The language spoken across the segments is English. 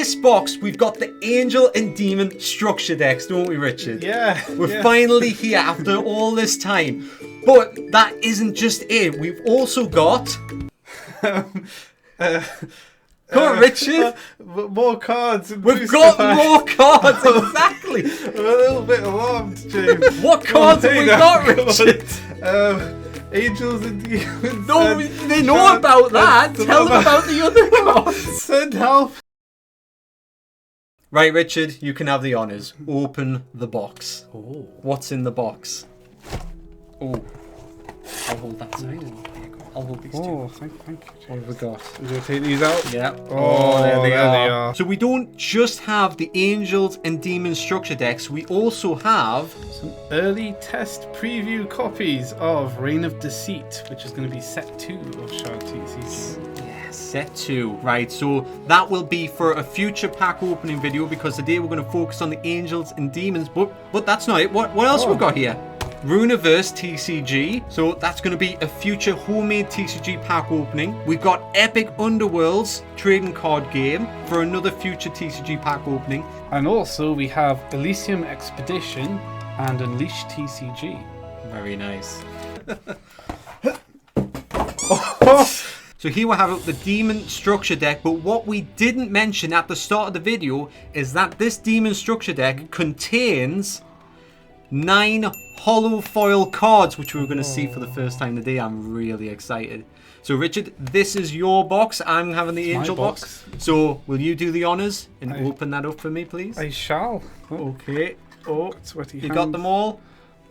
this box, we've got the Angel and Demon structure decks, don't we, Richard? Yeah. We're finally here after all this time. But that isn't just it. We've also got... Come on, Richard. More cards. We've got more cards, exactly. I'm a little bit alarmed, James. What cards have we got, Richard? Angels and Demons. No, they know about that. Tell them about the other cards. Send help. Right, Richard, you can have the honours. Open the box. Oh. What's in the box? Oh. I'll hold that side. There you go. I'll hold these two. Oh, thank you. What have we got? We're going to take these out? Yeah. Oh, there they there they are. are. So we don't just have the Angels and Demons structure decks, we also have... Some early test preview copies of Reign of Deceit, which is going to be set 2 of Shard TCG. Yeah, set 2. Right, so that will be for a future pack opening video because today we're going to focus on the Angels and Demons, but that's not it. What else we got here? Runeverse TCG, so that's going to be a future homemade TCG pack opening. We've got Epic Underworlds trading card game for another future TCG pack opening. And also we have Elysium Expedition and Unleash TCG. Very nice. So here we have the Demon structure deck, but what we didn't mention at the start of the video is that this Demon structure deck contains 9 hollow foil cards, which we're going to see for the first time today. I'm really excited. So Richard, this is your box. I'm having the Angel box. So will you do the honours and open that up for me, please? I shall. Okay. Oh, sweaty you hands. got them all?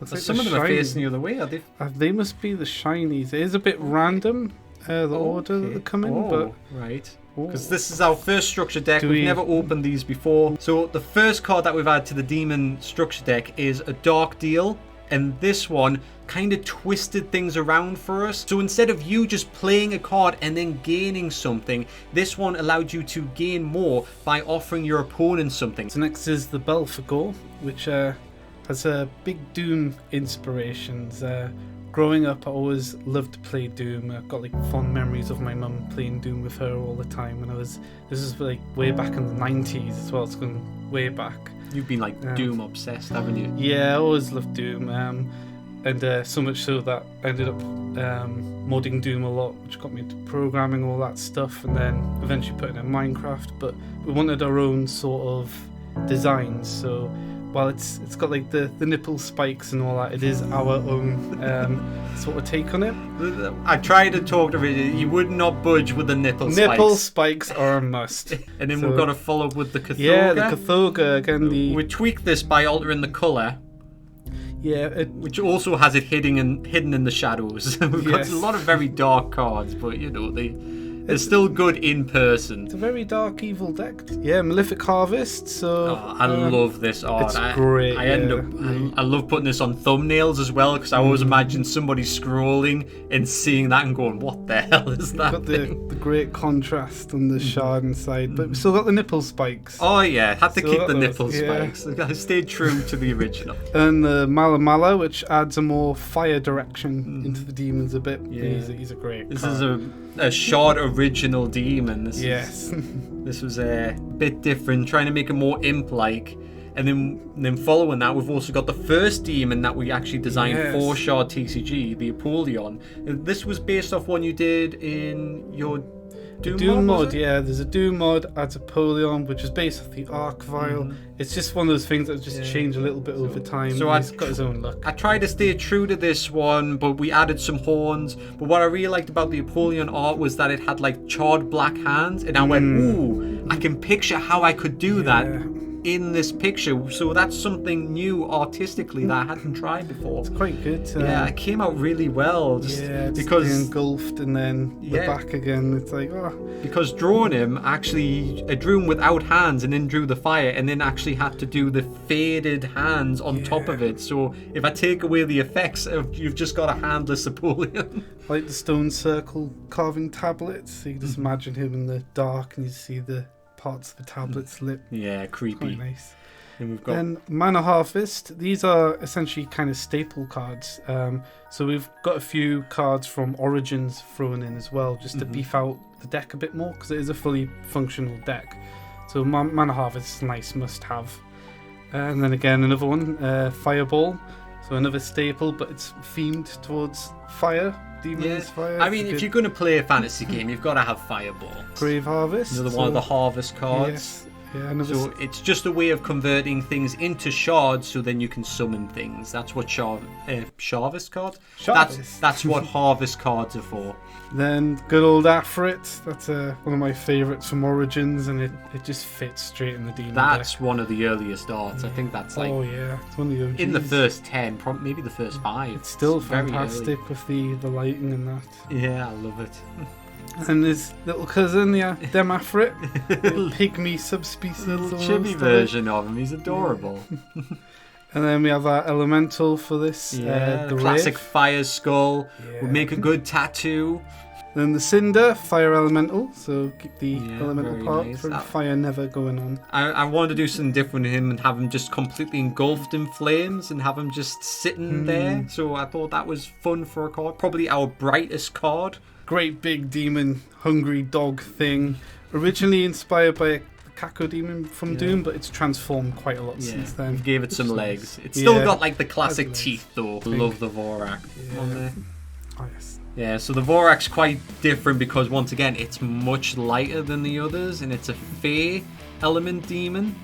Looks like Some of them are facing the other way, are they? They must be the shinies. It is a bit random, the order that they come in, but... Right. Because this is our first structure deck. We've we... never opened these before. So the first card that we've added to the Demon structure deck is a Dark Deal. And this one kind of twisted things around for us. So instead of you just playing a card and then gaining something, this one allowed you to gain more by offering your opponent something. So next is the Belphegor, which has a big Doom inspirations. Growing up, I always loved to play Doom. I've got like fond memories of my mum playing Doom with her all the time. And this is like way back in the 90s as well. It's going way back. You've been like Doom obsessed, haven't you? Yeah, I always loved Doom. And so much so that I ended up modding Doom a lot, which got me into programming, all that stuff. And then eventually put it in Minecraft. But we wanted our own sort of designs. So while it's got like the nipple spikes and all that, it is our own sort of take on it. I tried to talk to Richard. You would not budge with the nipple spikes. Nipple spikes are a must. And then we've got to follow up with the Cathoga. Yeah, the Cathoga again. We tweaked this by altering the colour. Yeah, which also has it hidden in the shadows. We've got a lot of very dark cards, but you know they're still good in person. It's a very dark evil deck. Yeah, Malefic Harvest. So I love this art. It's great. I love putting this on thumbnails as well because I always imagine somebody scrolling and seeing that and going, "What the hell is that?" Got the great contrast on the shard inside, but we still got the nipple spikes. Oh yeah, had to keep the nipple spikes. I stayed true to the original. And the Mala, which adds a more fire direction into the demons a bit. Yeah. He's a great. This is a shard original demon. This was a bit different, trying to make it more imp-like. And then following that, we've also got the first demon that we actually designed for Shard TCG, the Apollyon. This was based off one you did in your Doom mod. Yeah, there's a Doom mod, adds Apollyon, which is based off the Arc Vial. It's just one of those things that just change a little bit over time. So he's got his own look. I tried to stay true to this one, but we added some horns. But what I really liked about the Apollyon art was that it had like charred black hands, and I went, ooh, I can picture how I could do that in this picture. So that's something new artistically that I hadn't tried before. It's quite good. Yeah, it came out really well. Because engulfed and then the back again. It's like, because drawing him, actually, I drew him without hands and then drew the fire and then actually had to do the faded hands on top of it. So if I take away the effects, you've just got a handless Apollyon. Like the stone circle carving tablets. So you just imagine him in the dark and you see the parts of the tablets lit. Yeah, creepy. Quite nice. And we've got Mana Harvest. These are essentially kind of staple cards. So we've got a few cards from Origins thrown in as well, just to beef out the deck a bit more, because it is a fully functional deck. So Mana Harvest is a nice must-have. And then again, another one, Fireball. So another staple, but it's themed towards fire. Demons, fire. I mean, if you're going to play a fantasy game, you've got to have Fireball. Grave Harvest. Another one of the Harvest cards. Yes. Yeah, so it's just a way of converting things into shards, so then you can summon things. That's what Harvest cards. That's what Harvest cards are for. Then good old Afrit. That's one of my favourites from Origins, and it just fits straight in the demon That's deck. one of the earliest arts. I think that's like it's one of the OGs. in the first 10, maybe the first 5. It's still very fantastic early. with the lighting and that. Yeah, I love it. And his little cousin, Demafrit, little pygmy subspecies, Little chibi version of him. He's adorable. And then we have our elemental for this, the classic Wraith. fire skull. Yeah. Would make a good tattoo. Then the Cinder, fire elemental, so keep the elemental very part nice. for fire never going on. I wanted to do something different with him and have him just completely engulfed in flames and have him just sitting there. So I thought that was fun for a card. Probably our brightest card. Great big demon, hungry dog thing. Originally inspired by a Kako demon from Doom, but it's transformed quite a lot since then. We gave it some legs. It's still got like the classic legs. teeth though. Love the Vorak on there. Oh yes. Yeah, so the Vorak's quite different because once again it's much lighter than the others and it's a Fey element demon.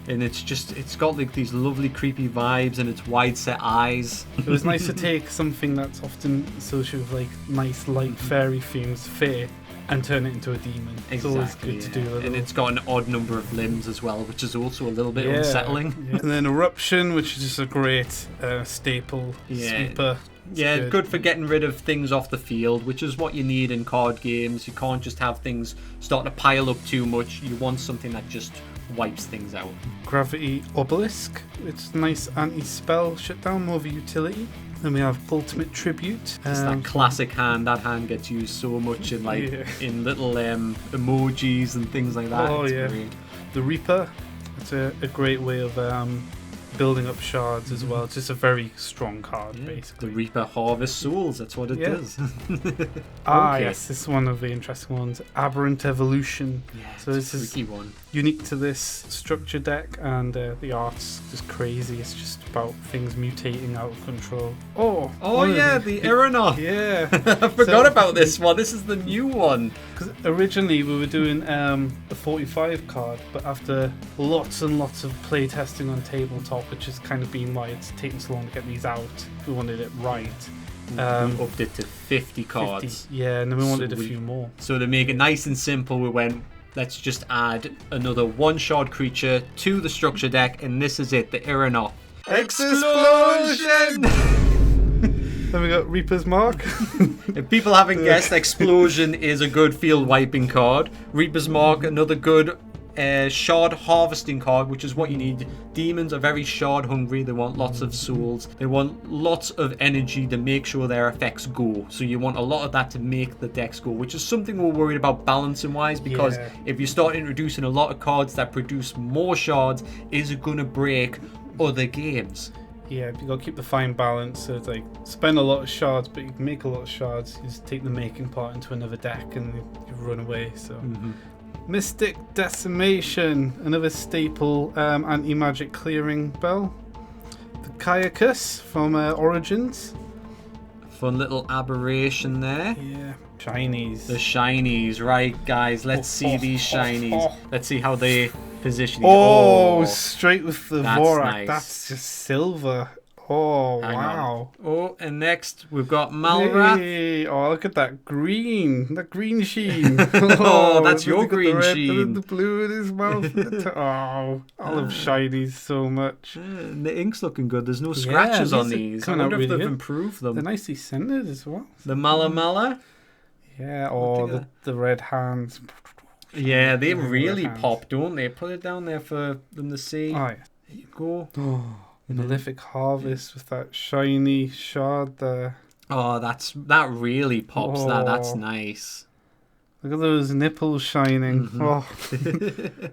And it's got like these lovely creepy vibes and its wide set eyes. It was nice to take something that's often associated with like nice light fairy themes, Fey, and turn it into a demon. It's always good to do that. And it's got an odd number of limbs as well, which is also a little bit unsettling. Yeah. And then Eruption, which is just a great staple sweeper. It's good for getting rid of things off the field, which is what you need in card games. You can't just have things start to pile up too much. You want something that just wipes things out. Gravity Obelisk. It's a nice anti-spell shutdown, more of a utility. Then we have Ultimate Tribute. It's that classic hand. That hand gets used so much in in little emojis and things like that. Oh, it's great. The Reaper. It's a great way of building up shards as well. It's just a very strong card, basically. The Reaper Harvest Souls, that's what it does. Yes, this is one of the interesting ones. Aberrant Evolution. Yeah, so this is tricky one. Unique to this structure deck, and the art's just crazy. It's just about things mutating out of control. The Aeronaut. Yeah. I forgot about this one. This is the new one. Because originally we were doing a 45 card, but after lots and lots of play testing on tabletop, which has kind of been why it's taken so long to get these out, we wanted it right. We upped it to 50 cards. 50, and then we wanted a few more. So to make it nice and simple, we went, let's just add another one shard creature to the structure deck, and this is it, the Aeronaut. Explosion! Then we got Reaper's Mark. If people haven't guessed, Explosion is a good field wiping card. Reaper's Mark, another good shard harvesting card, which is what you need. Demons are very shard hungry. They want lots of souls. They want lots of energy to make sure their effects go. So you want a lot of that to make the decks go, which is something we're worried about balancing wise, because if you start introducing a lot of cards that produce more shards, is it going to break other games? Yeah, you got to keep the fine balance. So it's like spend a lot of shards, but you can make a lot of shards. You just take the making part into another deck and you run away. So Mystic Decimation, another staple anti-magic clearing bell. The Kayakis from Origins. Fun little aberration there. Yeah. Shinies. The shinies, right, guys? Let's see these shinies. Let's see how they position. Straight with the Vorak. Nice. That's just silver. Oh, wow. Oh, and next we've got Malrath. Hey, oh, look at that green sheen. That's your green sheen. The blue in his mouth. I love shinies so much. And the ink's looking good. There's no scratches on these. I wonder if they've improved them. They're nicely scented as well. The Mala. Yeah, the red hands. Yeah, they really pop, don't they? Put it down there for them to see. Oh, yeah. There you go. Malefic Harvest with that shiny shard there. Oh, that really pops. That's nice. Look at those nipples shining.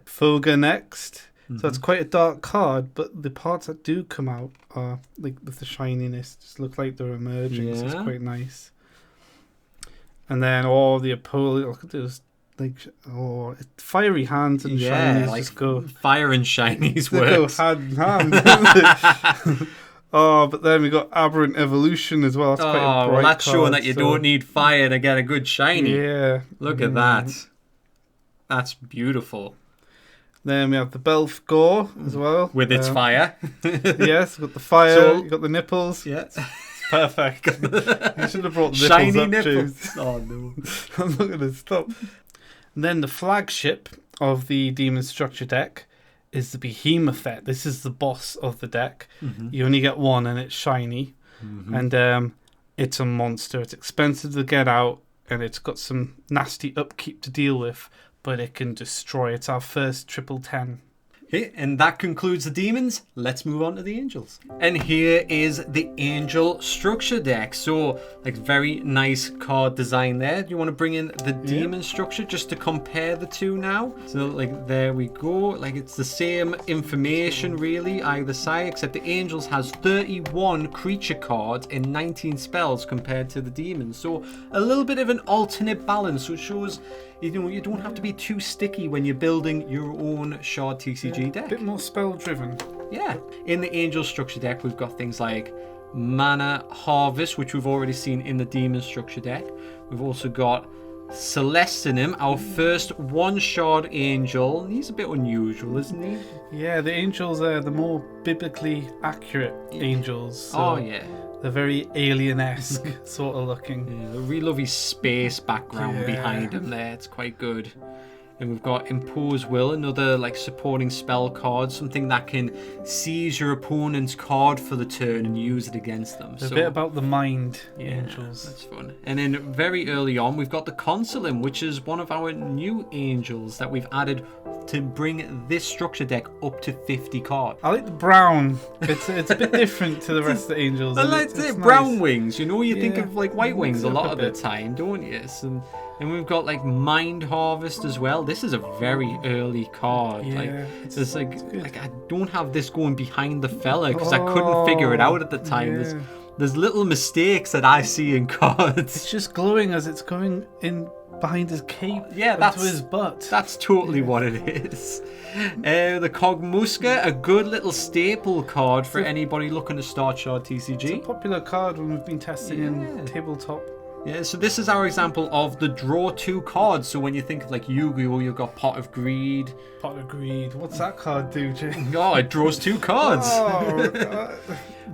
Foga next. So it's quite a dark card, but the parts that do come out are like with the shininess, just look like they're emerging. So it's quite nice. And then the Apollo. Look at those like fiery hands and Yeah, shinies like just go. fire and shinies They go works. hand in hand. Don't they? Oh, but then we got Aberrant Evolution as well. That's quite a Oh, bright well, that's showing card, that you so- don't need fire to get a good shiny. Yeah. Look at that. That's beautiful. Then we have the Belfgor as well. With its fire. Yes, got the fire, So- you got the nipples. Yeah. Perfect. You should have brought the Shiny nipples up, nipples. James. Oh, no. I'm not going to stop. And then the flagship of the Demon Structure deck is the Behemoth. This is the boss of the deck. You only get one and it's shiny. And it's a monster. It's expensive to get out and it's got some nasty upkeep to deal with, but it can destroy. It's our first 10/10. Okay, and that concludes the demons. Let's move on to the angels. And here is the angel structure deck. So, like, very nice card design there. Do you want to bring in the demon structure just to compare the two now? So, like, there we go. Like, it's the same information, really, either side, except the angels has 31 creature cards and 19 spells compared to the demons. So, a little bit of an alternate balance, which shows, you know, you don't have to be too sticky when you're building your own Shard TCG deck. A bit more spell driven. Yeah. In the angel structure deck, we've got things like Mana Harvest, which we've already seen in the demon structure deck. We've also got Celestinum, our first one shard angel. He's a bit unusual, isn't he? Yeah, the angels are the more biblically accurate angels. So Oh, yeah. they're very alien-esque sort of looking. Yeah, I really love his space background Yeah. behind him there. It's quite good. And we've got Impose Will, another like supporting spell card, something that can seize your opponent's card for the turn and use it against them. They're a bit about the mind, yeah, angels. that's fun. And then very early on, we've got the Consulum, which is one of our new angels that we've added to bring this structure deck up to 50 cards. I like the brown. It's a bit different to the rest of the angels. I and like it's brown nice. wings. You know, you think Yeah. of like white wings a Mix it up lot a of the bit. time, don't you? And we've got like Mind Harvest as well. This is a very early card. Yeah, Like it's there's good. like I don't have this going behind the fella because I couldn't figure it out at the time. Yeah. There's little mistakes that I see in cards. It's just glowing as it's going in behind his cape. Yeah, into that's his butt. That's totally what it is. The Cogmuska, a good little staple card for anybody looking to start Shard It's a TCG. popular card when we've been testing Yeah. in tabletop. Yeah, so this is our example of the draw two cards. So when you think of like Yu-Gi-Oh, you've got Pot of Greed. Pot of Greed. What's that card do, Jay? Oh, it draws two cards. Oh, God.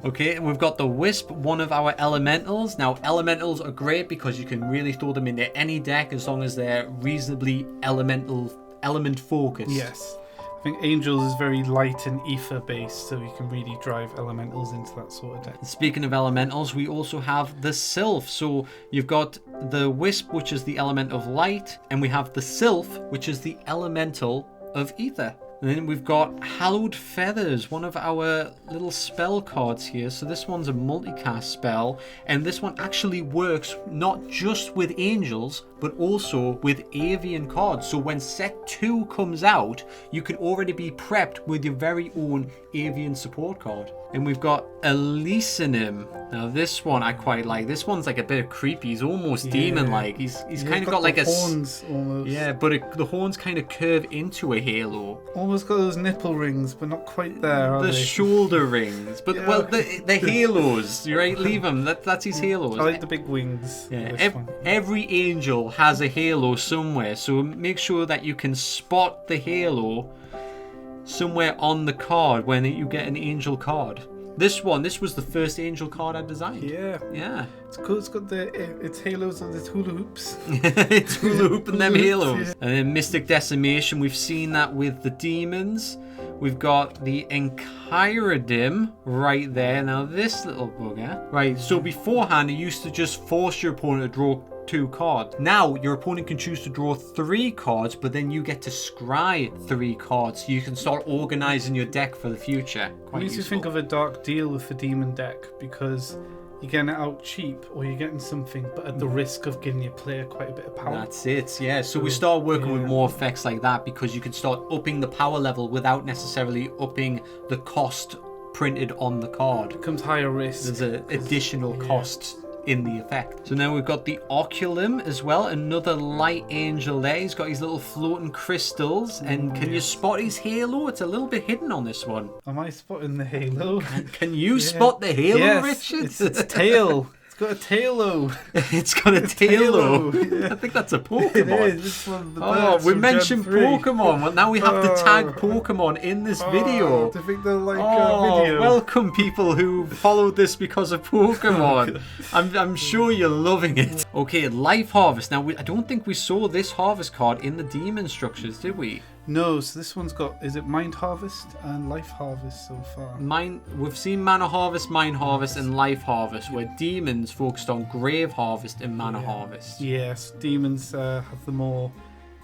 Okay, and we've got the Wisp, one of our elementals. Now, elementals are great because you can really throw them into any deck as long as they're reasonably element focused. Yes. I think Angels is very light and ether based, so you can really drive elementals into that sort of deck. Speaking of elementals, we also have the Sylph. So you've got the Wisp, which is the element of light, and we have the Sylph, which is the elemental of ether. And then we've got Hallowed Feathers, one of our little spell cards here. So this one's a multicast spell, and this one actually works not just with angels, but also with avian cards. So when set 2 comes out, you can already be prepped with your very own avian support card. And we've got Elysinum. Now this one I quite like. This one's like a bit of creepy. He's almost demon-like. He's kind of got like the a horns almost. yeah, but the horns kind of curve into a halo. Almost got those nipple rings, but not quite there, are The they? shoulder rings, but Yeah, well, okay. the halos. You right? Leave them. That's his halos. I like the big wings. Yeah, This one. every angel has a halo somewhere, so make sure that you can spot the halo somewhere on the card when you get an angel card. This was the first angel card I designed. Yeah, it's cool. It's got its halos and its hula hoops. It's hula hoop and them Hula halos. hoops, yeah. And then Mystic Decimation, we've seen that with the demons. We've got the Enchiridim right there. Now this little bugger. Right, so beforehand it used to just force your opponent to draw 2 cards. Now your opponent can choose to draw 3 cards, but then you get to scry 3 cards, so you can start organizing your deck for the future. It Quite makes you useful. think of a dark deal with the demon deck because you're getting it out cheap or you're getting something, but at the risk of giving your player quite a bit of power. That's it, yeah. So we start working with yeah. more effects like that because you can start upping the power level without necessarily upping the cost printed on the card. It becomes higher risk. There's an additional cost in the effect. So now we've got the Oculum as well, another light angel there. He's got his little floating crystals, and can you spot his halo? It's a little bit hidden on this one. Am I spotting the halo? Can you spot the halo, yes, Richard? It's tail. It's got a tailo. It's got a tailo. Yeah. I think that's a Pokemon. It is. It's one of the Oh, birds we from mentioned Gen 3. Pokemon. Well, now we have to tag Pokemon in this video. Do you think they'll like Oh, video? welcome people who followed this because of Pokemon. I'm sure you're loving it. Okay, Life Harvest. Now, I don't think we saw this Harvest card in the Demon Structures, did we? No, so this one's got, is it Mind Harvest and Life Harvest so far? We've seen Mana Harvest, Mind Harvest, and Life Harvest, where Demons focused on Grave Harvest and Mana Harvest. Yes, demons have the more...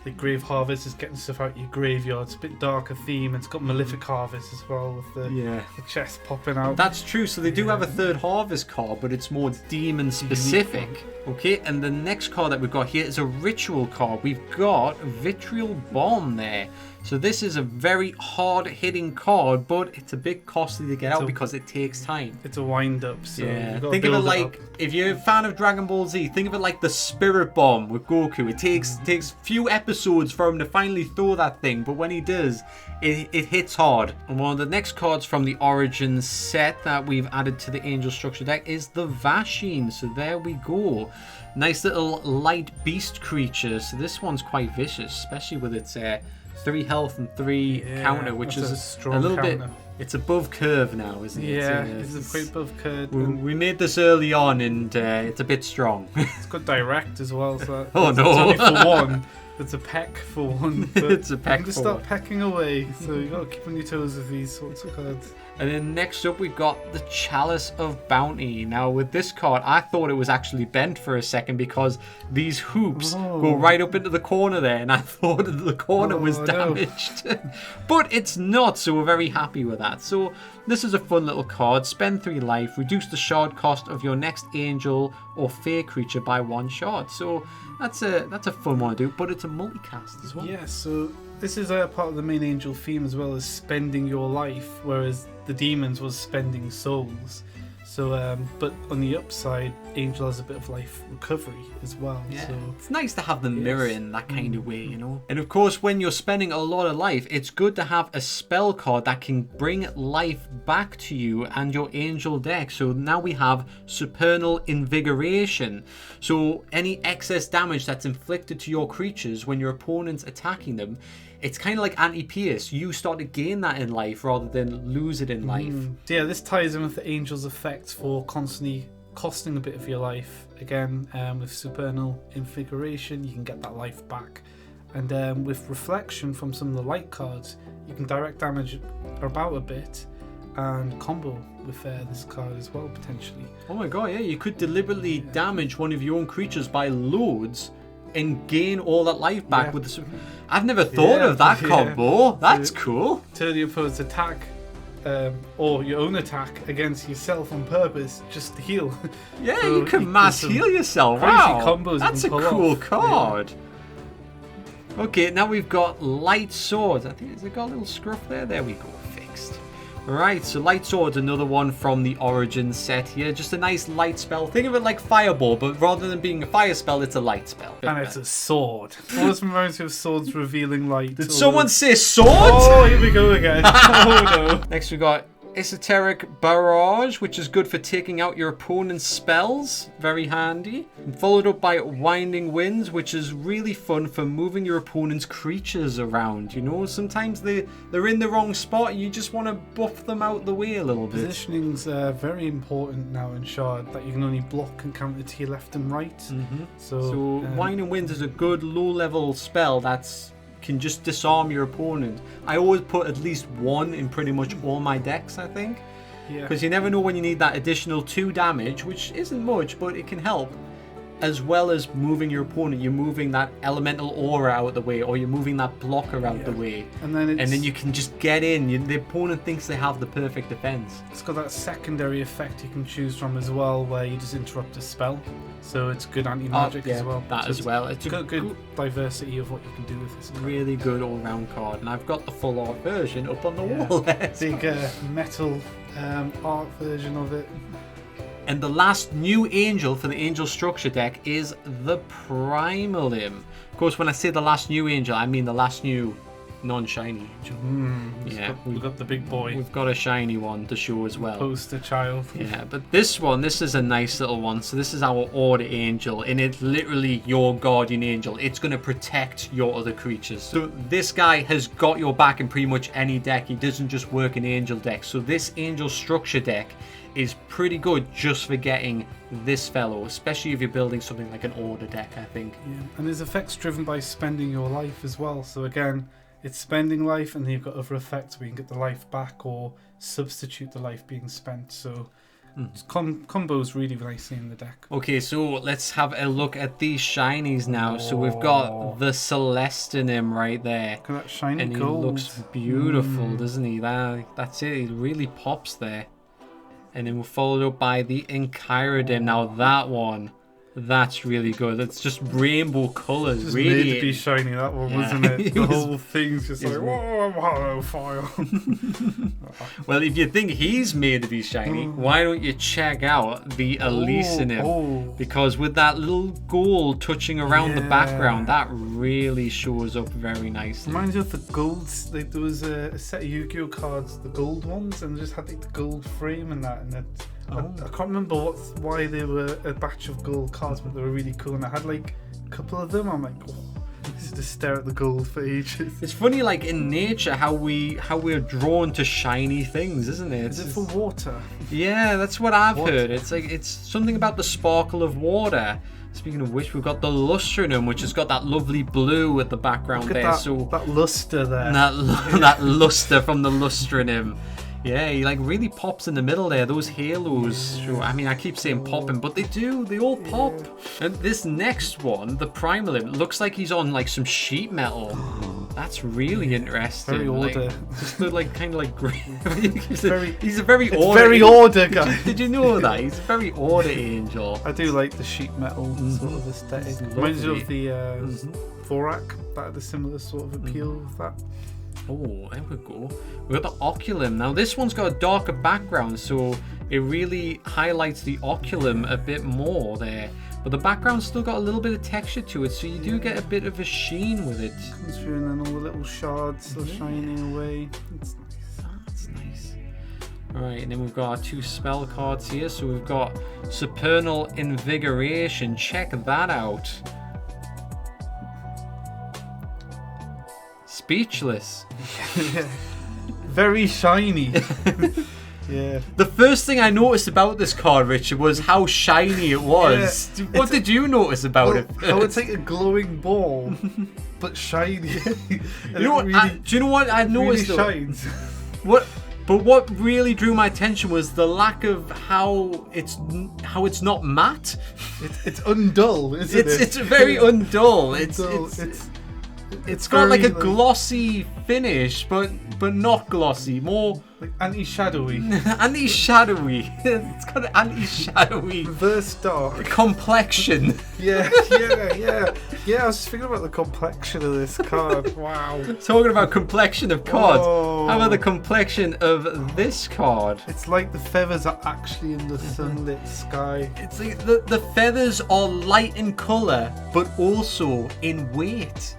The Grave Harvest is getting stuff out your graveyard. It's a bit darker theme. It's got Malefic Harvest as well with the chest popping out. That's true. So they do have a third Harvest card, but it's more demon specific. Okay, and the next card that we've got here is a ritual card. We've got Vitriol Bomb there. So this is a very hard-hitting card, but it's a bit costly to get out because it takes time. It's a wind-up, so yeah. Think of it like, if you're a fan of Dragon Ball Z, think of it like the Spirit Bomb with Goku. It takes few episodes for him to finally throw that thing, but when he does, it hits hard. And one of the next cards from the Origins set that we've added to the Angel Structure deck is the Vasheen. So there we go. Nice little light beast creature. So this one's quite vicious, especially with its 3 health and 3 counter, which is strong a little counter. bit. It's above curve now, isn't it? Yeah, it's quite above curve. We made this early on, and it's a bit strong. It's got direct as well. So oh it's no! only for one. It's a peck for one. It's a peck you can for start one. pecking away, so you got to keep on your toes with these sorts of cards. And then next up, we've got the Chalice of Bounty. Now, with this card, I thought it was actually bent for a second because these hoops go right up into the corner there, and I thought the corner was damaged. But it's not, so we're very happy with that. So this is a fun little card. Spend 3 life, reduce the shard cost of your next angel or fair creature by 1 shard. So that's a fun one to do, but it's a multicast as well. Yeah, so this is a part of the main angel theme as well as spending your life, whereas the demons was spending souls. So, but on the upside, Angel has a bit of life recovery as well. Yeah, so it's nice to have them mirror in that kind of way, you know. And of course, when you're spending a lot of life, it's good to have a spell card that can bring life back to you and your Angel deck. So now we have Supernal Invigoration. So any excess damage that's inflicted to your creatures when your opponent's attacking them, it's kind of like anti-pierce. You start to gain that in life rather than lose it in life. So yeah, this ties in with the Angel's effect for constantly costing a bit of your life. Again, with Supernal Invigoration, you can get that life back. And with Reflection from some of the light cards, you can direct damage about a bit and combo with this card as well, potentially. Oh my god, yeah, you could deliberately damage one of your own creatures by loads and gain all that life back with the... I've never thought of that combo. That's cool. Turn your opponent's attack or your own attack against yourself on purpose just to heal. Yeah, so you can mass heal yourself. Crazy Wow, combos that's a cool card. Yeah. Okay, now we've got Light Swords. I think it's got a little scruff there. There we go, fixed. Right, so Light Sword's another one from the Origins set here. Just a nice light spell. Think of it like Fireball, but rather than being a fire spell, it's a light spell. And it's a sword. Always reminds me of swords revealing light. Did someone say sword? Oh, here we go again. Oh no. Next we got Esoteric Barrage, which is good for taking out your opponent's spells. Very handy. And followed up by Winding Winds, which is really fun for moving your opponent's creatures around. You know, sometimes they're in the wrong spot and you just want to buff them out the way a little bit. Positioning's very important now in Shard, that you can only block and counter to your left and right. So Winding Winds is a good low-level spell that's can just disarm your opponent. I always put at least 1 in pretty much all my decks, I think. Yeah. Because you never know when you need that additional 2 damage, which isn't much, but it can help. As well as moving your opponent, you're moving that elemental aura out of the way, or you're moving that blocker out the way. And then you can just get in. The opponent thinks they have the perfect defense. It's got that secondary effect you can choose from as well, where you just interrupt a spell. So it's good anti-magic as well. That so as well. It's got good diversity of what you can do with this. Really good all-round card, and I've got the full art version up on the wall there. Big metal art version of it. And the last new angel for the angel structure deck is the Primalim. Of course, when I say the last new angel, I mean the last new non-shiny angel. Yeah, we've got the big boy. We've got a shiny one to show as well. Poster child. Yeah, but this is a nice little one. So this is our Order Angel, and it's literally your guardian angel. It's going to protect your other creatures. So this guy has got your back in pretty much any deck. He doesn't just work in angel decks. So this angel structure deck is pretty good just for getting this fellow, especially if you're building something like an Order deck, I think. Yeah, and his effect's driven by spending your life as well. So again, it's spending life, and then you've got other effects where you can get the life back or substitute the life being spent. So combos really nicely in the deck. Okay, so let's have a look at these shinies now. So we've got the Celestinum right there. Look at that shiny and gold. He looks beautiful, doesn't he? That's it. He really pops there. And then we're followed up by the Enchiridium. Now that one, that's really good. It's just rainbow colours. Just really made to be shiny, that one, wasn't it? The whole thing's just like, whoa, I'm hollow fire. Well, if you think he's made to be shiny, why don't you check out the Elysium? Because with that little gold touching around the background, that really shows up very nicely. Reminds me of the golds. Like, there was a set of Yu-Gi-Oh cards, the gold ones, and they just had like the gold frame and that, and it, I can't remember why they were a batch of gold cards, but they were really cool. And I had like a couple of them. I'm like, just stare at the gold for ages. It's funny, like in nature, how we're drawn to shiny things, isn't it? Is it for water? Yeah, that's what I've heard. It's like it's something about the sparkle of water. Speaking of which, we've got the Lustranum, which has got that lovely blue at the background there. That luster there. That luster from the Lustranum. Yeah, he like really pops in the middle there. Those halos. Yeah. I mean, I keep saying popping, but they do. They all pop. And this next one, the Primalim, looks like he's on like some sheet metal. That's really interesting. Very Order. Like, just like kind of like grey. he's a very Order. Very Order guy. Did you know that? He's a very Order angel. I do like the sheet metal sort of aesthetic. Reminds me of the Thorak. That had a similar sort of appeal with that. Oh, there we go. We've got the Oculum. Now, this one's got a darker background, so it really highlights the Oculum a bit more there. But the background's still got a little bit of texture to it, so you do get a bit of a sheen with it. Comes through, and then all the little shards are shining away. It's nice. That's nice. Alright, and then we've got our two spell cards here. So we've got Supernal Invigoration. Check that out. Speechless. Very shiny. Yeah. The first thing I noticed about this card, Richard, was how shiny it was. Yeah. What did you notice about it? How it's like a glowing ball, but shiny. You know what? Really, do you know what I noticed? Really shines. But what really drew my attention was the lack of how it's not matte. It's undull, isn't it? It's very undull. It's got like a glossy finish, but not glossy. More like anti-shadowy. Anti-shadowy. It's got an anti-shadowy reverse dark complexion. Yeah. I was just thinking about the complexion of this card. Wow. Talking about complexion of cards. How about the complexion of this card? It's like the feathers are actually in the sunlit sky. It's like the feathers are light in colour, but also in weight.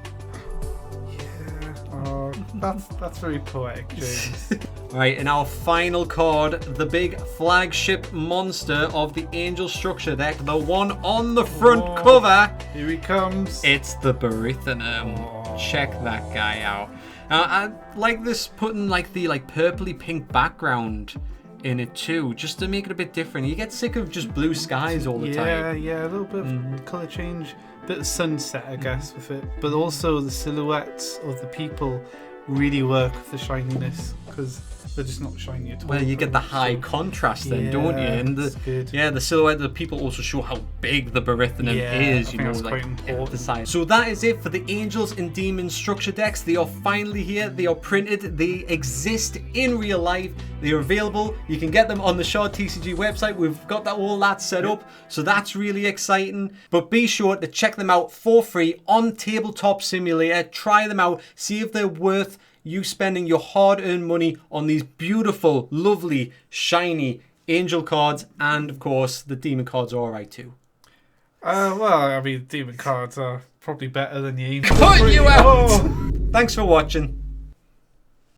That's very poetic, James. Right, and our final card, the big flagship monster of the Angel Structure deck, the one on the front cover. Here he comes. It's the Barithanum. Check that guy out. I like this, putting like the purpley pink background in it too, just to make it a bit different. You get sick of just blue skies all the time. Yeah, a little bit of colour change, bit of sunset, I guess, with it. But also the silhouettes of the people really work with the shininess, because they're just not shiny at all. Well, you get the high contrast then, don't you? And the silhouette of the people also show how big the Barithanum is, you know, like the size. So that is it for the Angels and Demons structure decks. They are finally here. They are printed. They exist in real life. They are available. You can get them on the Shard TCG website. We've got all that set up, so that's really exciting. But be sure to check them out for free on Tabletop Simulator. Try them out. See if they're worth you spending your hard-earned money on these beautiful, lovely, shiny angel cards, and of course the demon cards are alright too. Well, I mean, demon cards are probably better than the angel. Cut you out! Oh. Thanks for watching.